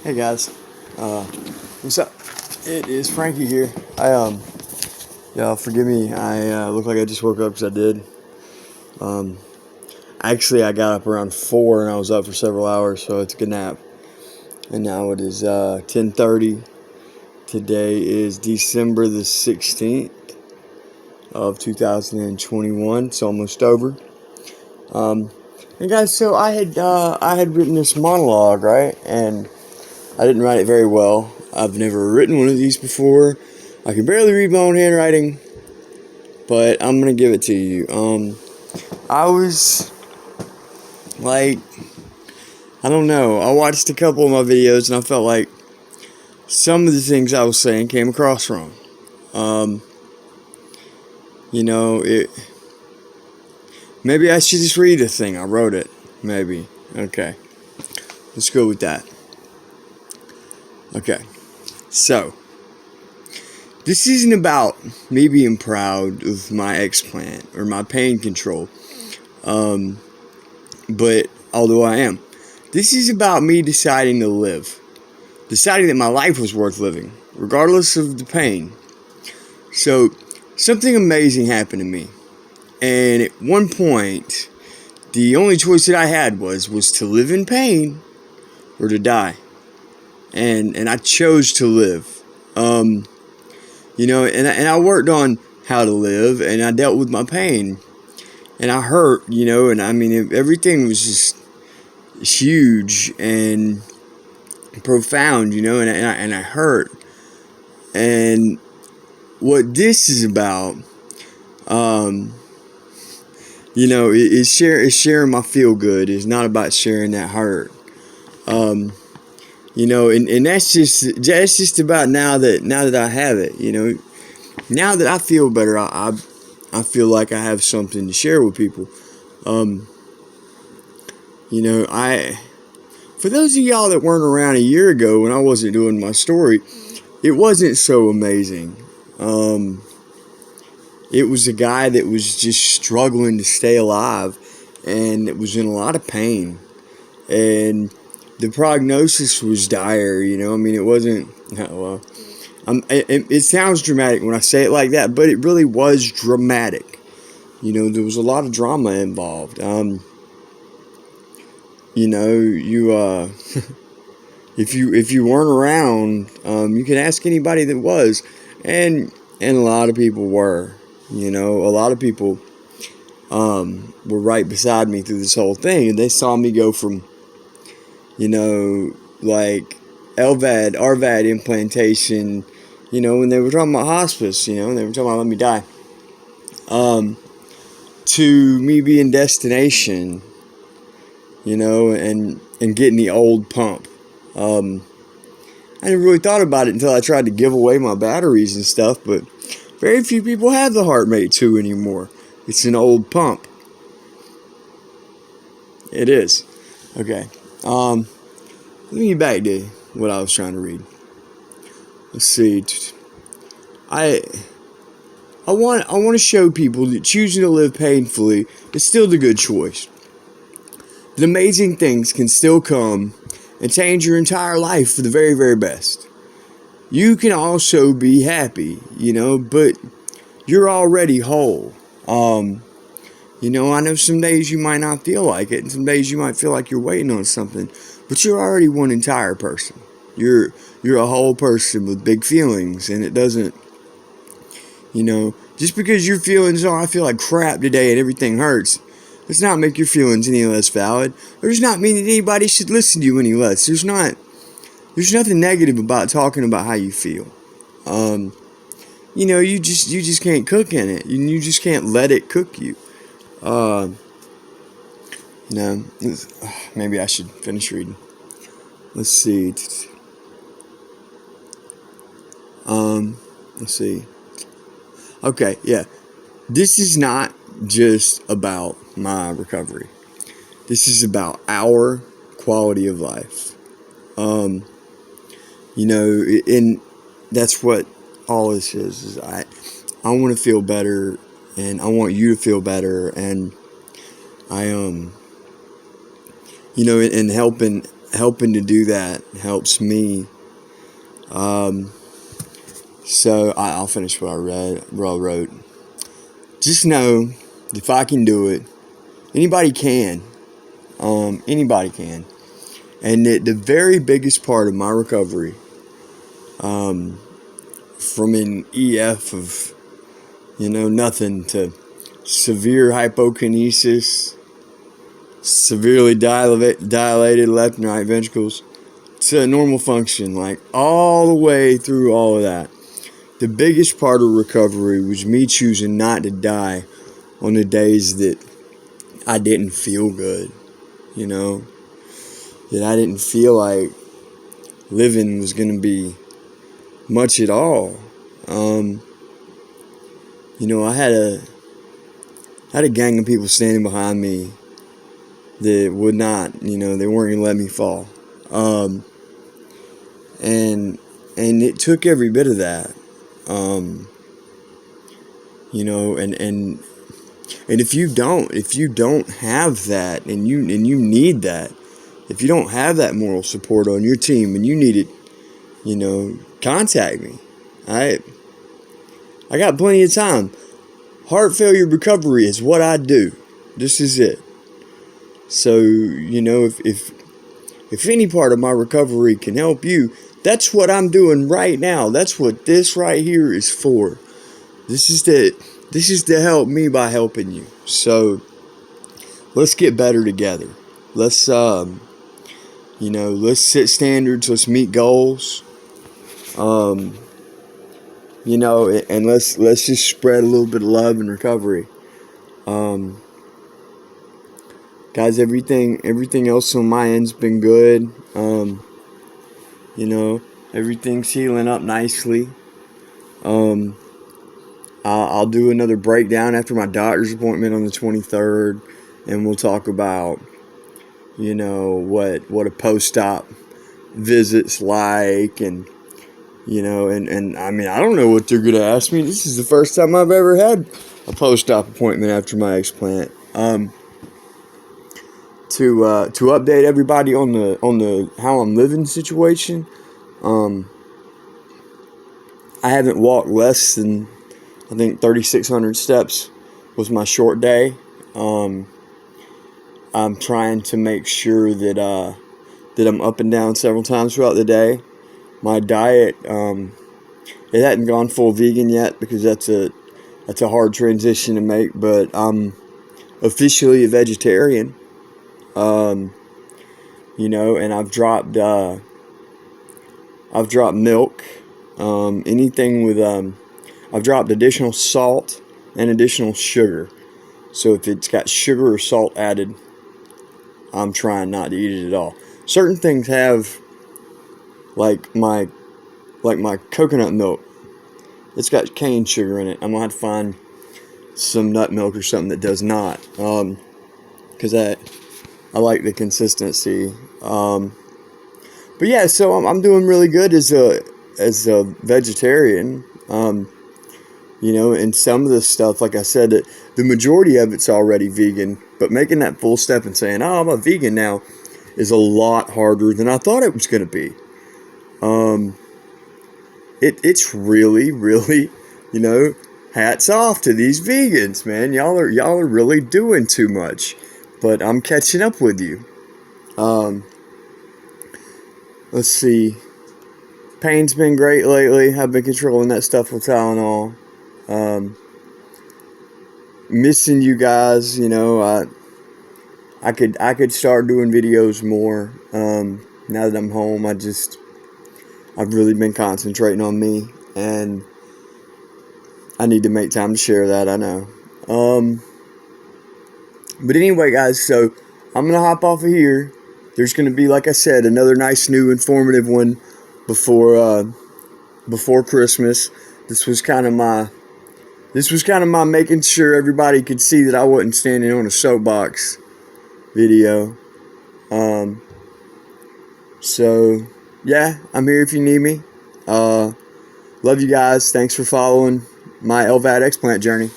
Hey guys, what's up? It is Frankie here. Y'all forgive me. I look like I just woke up because I did. Actually, I got up around 4 and I was up for several hours, so it's a good nap. And now it is 10:30. Today is December the 16th of 2021. It's almost over. And guys, so I had written this monologue, right? And I didn't write it very well. I've never written one of these before. I can barely read my own handwriting, but I'm gonna give it to you. I was like, I don't know. I watched a couple of my videos and I felt like some of the things I was saying came across wrong. Maybe I should just read the thing. I wrote it. Maybe. Okay. Let's go with that. Okay. So, this isn't about me being proud of my explant or my pain control. But although I am, this is about me deciding to live. Deciding that my life was worth living, regardless of the pain. So, something amazing happened to me. And at one point, the only choice that I had was to live in pain or to die. And I chose to live. And I worked on how to live, and I dealt with my pain. And I hurt, and I mean, everything was just huge and profound, and I hurt. And what this is about, is sharing my feel good. It's not about sharing that hurt. And that's just about now that I have it, now that I feel better, I feel like I have something to share with people. For those of y'all that weren't around a year ago when I wasn't doing my story, it wasn't so amazing. It was a guy that was just struggling to stay alive, and it was in a lot of pain. And the prognosis was dire, it wasn't, well, it sounds dramatic when I say it like that, but it really was dramatic. There was a lot of drama involved. If you weren't around, you can ask anybody that was, and a lot of people were. A lot of people were right beside me through this whole thing, and they saw me go from, like RVAD implantation, when they were talking about hospice, and they were talking about let me die, to me being destination, and getting the old pump. I never really thought about it until I tried to give away my batteries and stuff, but very few people have the HeartMate 2 anymore. It's an old pump. It is. Okay. Let me get back to what I was trying to read. Let's see. I want to show people that choosing to live painfully is still the good choice. That amazing things can still come and change your entire life for the very, very best. You can also be happy, but you're already whole. I know some days you might not feel like it, and some days you might feel like you're waiting on something, but you're already one entire person. You're a whole person with big feelings, and it doesn't, just because your feelings are, I feel like crap today and everything hurts, does not make your feelings any less valid, or does not mean that anybody should listen to you any less. There's nothing negative about talking about how you feel. You just can't cook in it. You just can't let it cook you. Maybe I should finish reading. Let's see. Let's see. Okay, yeah. This is not just about my recovery. This is about our quality of life. And that's what all this is I want to feel better, and I want you to feel better, and I in helping helping to do that helps me. So I'll finish what I wrote. Just know, if I can do it, anybody can. Anybody can. And the very biggest part of my recovery, from an EF of, nothing, to severe hypokinesis, severely dilated left and right ventricles, to normal function, like all the way through all of that. The biggest part of recovery was me choosing not to die on the days that I didn't feel good, that I didn't feel like living was going to be much at all. I had a gang of people standing behind me that would not, they weren't going to let me fall. And it took every bit of that. And if you don't have that, and you need that, if you don't have that moral support on your team and you need it, contact me. I got plenty of time. Heart failure recovery is what I do. This is it. So, if any part of my recovery can help you, that's what I'm doing right now. That's what this right here is for. This is to help me by helping you. So let's get better together. Let's let's set standards. Let's meet goals. And let's just spread a little bit of love and recovery. Guys, everything else on my end's been good. Everything's healing up nicely. I'll do another breakdown after my doctor's appointment on the 23rd, and we'll talk about, what a post-op visit's like, and, and I mean, I don't know what they're going to ask me. This is the first time I've ever had a post-op appointment after my explant. To update everybody on the how I'm living situation, I haven't walked less than, I think, 3,600 steps was my short day. I'm trying to make sure that I'm up and down several times throughout the day. My diet, it hadn't gone full vegan yet, because that's a hard transition to make. But I'm officially a vegetarian. And I've dropped milk. Anything with I've dropped additional salt and additional sugar. So if it's got sugar or salt added, I'm trying not to eat it at all. Certain things have, like my coconut milk, it's got cane sugar in it. I'm gonna have to find some nut milk or something that does not, because I like the consistency. But yeah, so I'm doing really good as a vegetarian. And some of the stuff, like I said, the majority of it's already vegan, but making that full step and saying, "Oh, I'm a vegan now," is a lot harder than I thought it was going to be. It's really, really, hats off to these vegans, man. Y'all are really doing too much, but I'm catching up with you. Let's see. Pain's been great lately. I've been controlling that stuff with Tylenol. Missing you guys, I could start doing videos more. Now that I'm home, I've really been concentrating on me, and I need to make time to share that, I know. But anyway, guys, so I'm going to hop off of here. There's going to be, like I said, another nice, new, informative one before Christmas. This was kind of my making sure everybody could see that I wasn't standing on a soapbox video. So yeah, I'm here if you need me. Love you guys. Thanks for following my LVAD Explant journey.